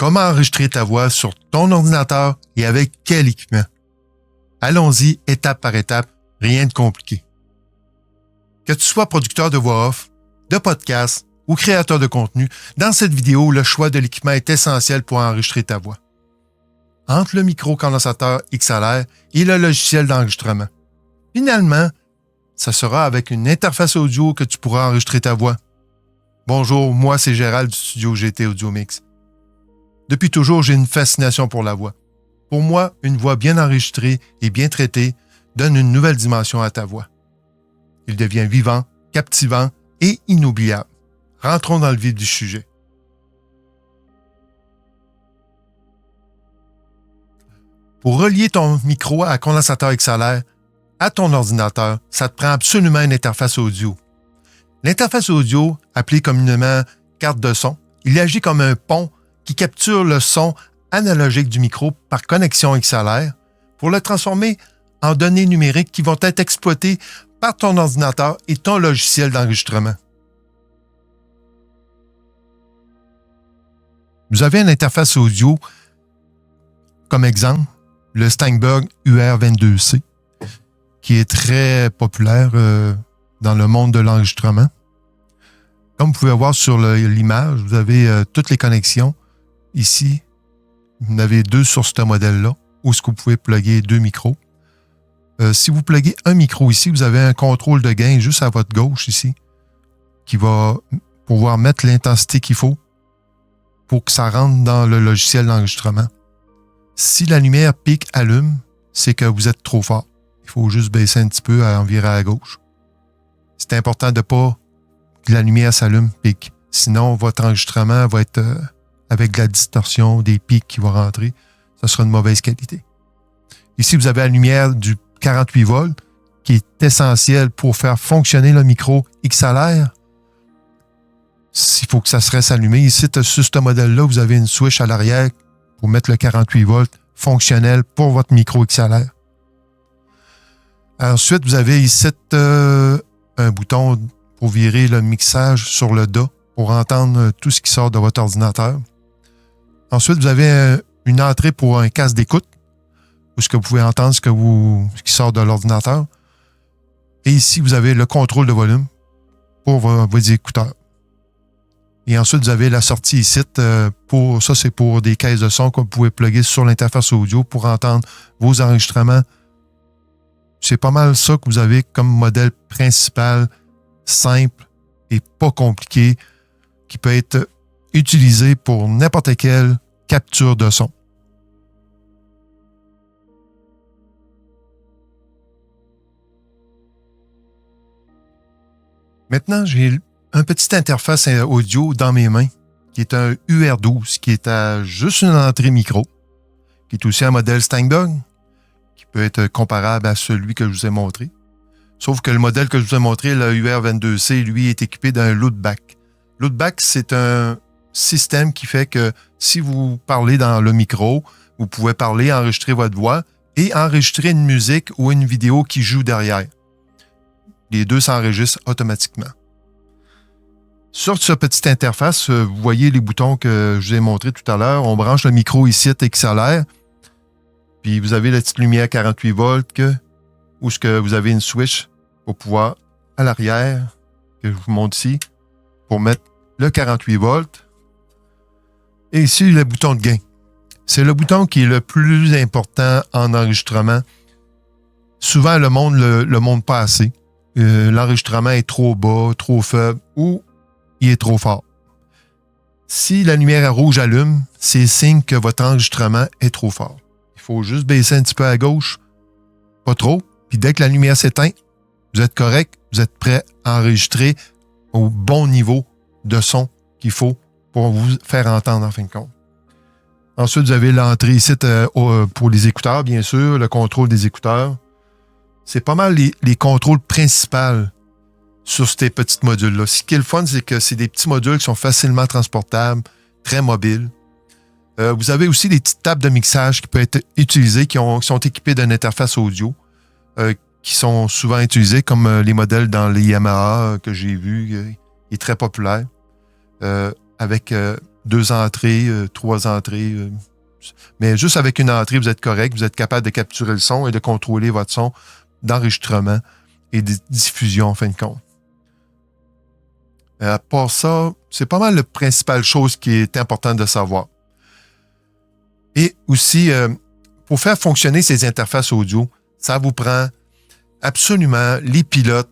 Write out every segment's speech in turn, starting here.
Comment enregistrer ta voix sur ton ordinateur et avec quel équipement? Allons-y étape par étape, rien de compliqué. Que tu sois producteur de voix off, de podcast ou créateur de contenu, dans cette vidéo, le choix de l'équipement est essentiel pour enregistrer ta voix. Entre le micro-condensateur XLR et le logiciel d'enregistrement. Finalement, ça sera avec une interface audio que tu pourras enregistrer ta voix. Bonjour, moi c'est Gérald du studio GT Audio Mix. Depuis toujours, j'ai une fascination pour la voix. Pour moi, une voix bien enregistrée et bien traitée donne une nouvelle dimension à ta voix. Il devient vivant, captivant et inoubliable. Rentrons dans le vif du sujet. Pour relier ton micro à condensateur XLR à ton ordinateur, ça te prend absolument une interface audio. L'interface audio, appelée communément carte de son, il agit comme un pont qui capture le son analogique du micro par connexion XLR pour le transformer en données numériques qui vont être exploitées par ton ordinateur et ton logiciel d'enregistrement. Vous avez une interface audio, comme exemple, le Steinberg UR22C, qui est très populaire dans le monde de l'enregistrement. Comme vous pouvez voir sur l'image, vous avez toutes les connexions. Ici, vous en avez deux sur ce modèle-là, où est-ce que vous pouvez plugger deux micros. Si vous pluguez un micro ici, vous avez un contrôle de gain juste à votre gauche ici, qui va pouvoir mettre l'intensité qu'il faut pour que ça rentre dans le logiciel d'enregistrement. Si la lumière pique, allume, c'est que vous êtes trop fort. Il faut juste baisser un petit peu à en virer à gauche. C'est important de ne pas que la lumière s'allume, pique. Sinon, votre enregistrement va être avec de la distorsion, des pics qui vont rentrer. Ça sera de mauvaise qualité. Ici, vous avez la lumière du 48 volts qui est essentielle pour faire fonctionner le micro XLR. Il faut que ça se reste allumé. Ici, sur ce modèle-là, vous avez une switch à l'arrière pour mettre le 48 volts fonctionnel pour votre micro XLR. Ensuite, vous avez ici un bouton pour virer le mixage sur le DA pour entendre tout ce qui sort de votre ordinateur. Ensuite, vous avez une entrée pour un casque d'écoute où vous pouvez entendre ce qui sort de l'ordinateur. Et ici, vous avez le contrôle de volume pour vos écouteurs. Et ensuite, vous avez la sortie ici. Ça, c'est pour des caisses de son que vous pouvez plugger sur l'interface audio pour entendre vos enregistrements. C'est pas mal ça que vous avez comme modèle principal, simple et pas compliqué, qui peut être utilisé pour n'importe quelle capture de son. Maintenant, j'ai une petite interface audio dans mes mains, qui est un UR12, qui est à juste une entrée micro, qui est aussi un modèle Steinberg, qui peut être comparable à celui que je vous ai montré. Sauf que le modèle que je vous ai montré, le UR22C, lui, est équipé d'un loopback. Loopback, c'est un système qui fait que si vous parlez dans le micro, vous pouvez parler, enregistrer votre voix et enregistrer une musique ou une vidéo qui joue derrière. Les deux s'enregistrent automatiquement. Sur cette petite interface, vous voyez les boutons que je vous ai montrés tout à l'heure. On branche le micro ici à XLR. Puis vous avez la petite lumière 48 volts où vous avez une switch pour pouvoir, à l'arrière, que je vous montre ici, pour mettre le 48 volts. Et ici, le bouton de gain. C'est le bouton qui est le plus important en enregistrement. Souvent, le monde le montre pas assez. L'enregistrement est trop bas, trop faible ou il est trop fort. Si la lumière à rouge allume, c'est signe que votre enregistrement est trop fort. Il faut juste baisser un petit peu à gauche, pas trop, puis dès que la lumière s'éteint, vous êtes correct, vous êtes prêt à enregistrer au bon niveau de son qu'il faut pour vous faire entendre en fin de compte. Ensuite, vous avez l'entrée ici pour les écouteurs, bien sûr, le contrôle des écouteurs. C'est pas mal les contrôles principaux sur ces petits modules-là. Ce qui est le fun, c'est que c'est des petits modules qui sont facilement transportables, très mobiles. Vous avez aussi des petites tables de mixage qui peuvent être utilisées, qui sont équipées d'une interface audio, qui sont souvent utilisées, comme les modèles dans les Yamaha que j'ai vus, qui est très populaire, avec 2 entrées, 3 entrées. Mais juste avec une entrée, vous êtes correct. Vous êtes capable de capturer le son et de contrôler votre son d'enregistrement et de diffusion en fin de compte. À part ça, c'est pas mal la principale chose qui est importante de savoir. Et aussi, pour faire fonctionner ces interfaces audio, ça vous prend absolument les pilotes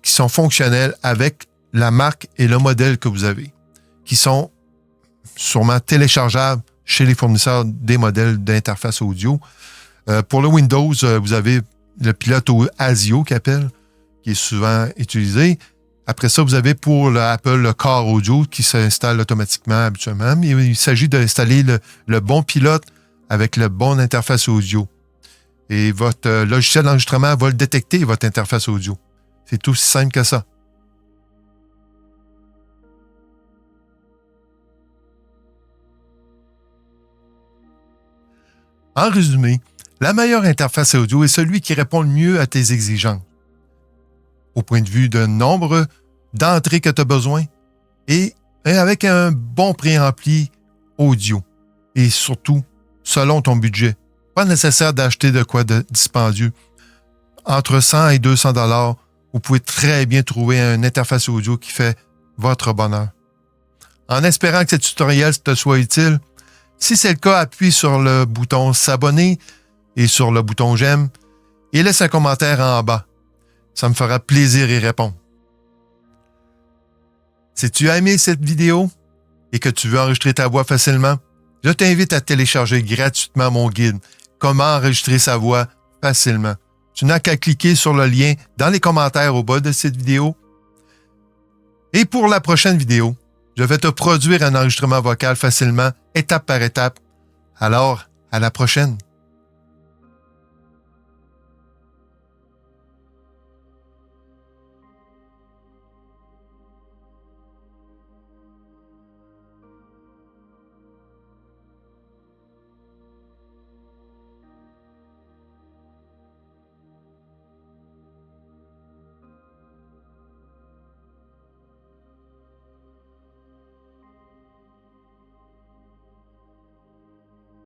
qui sont fonctionnels avec la marque et le modèle que vous avez, qui sont sûrement téléchargeables chez les fournisseurs des modèles d'interface audio. Pour le Windows, vous avez le pilote ASIO qui est souvent utilisé. Après ça, vous avez pour l'Apple le Car Audio qui s'installe automatiquement habituellement. Mais il s'agit d'installer le bon pilote avec le bon interface audio. Et votre logiciel d'enregistrement va le détecter, votre interface audio. C'est aussi simple que ça. En résumé, la meilleure interface audio est celui qui répond le mieux à tes exigences. Au point de vue de nombre d'entrées que tu as besoin et avec un bon préampli audio. Et surtout, selon ton budget. Pas nécessaire d'acheter de quoi de dispendieux. Entre 100 et 200 $, vous pouvez très bien trouver une interface audio qui fait votre bonheur. En espérant que ce tutoriel te soit utile, si c'est le cas, appuie sur le bouton s'abonner et sur le bouton j'aime et laisse un commentaire en bas. Ça me fera plaisir d'y répondre. Si tu as aimé cette vidéo et que tu veux enregistrer ta voix facilement, je t'invite à télécharger gratuitement mon guide « Comment enregistrer sa voix facilement ». Tu n'as qu'à cliquer sur le lien dans les commentaires au bas de cette vidéo. Et pour la prochaine vidéo, je vais te produire un enregistrement vocal facilement, étape par étape. Alors, à la prochaine!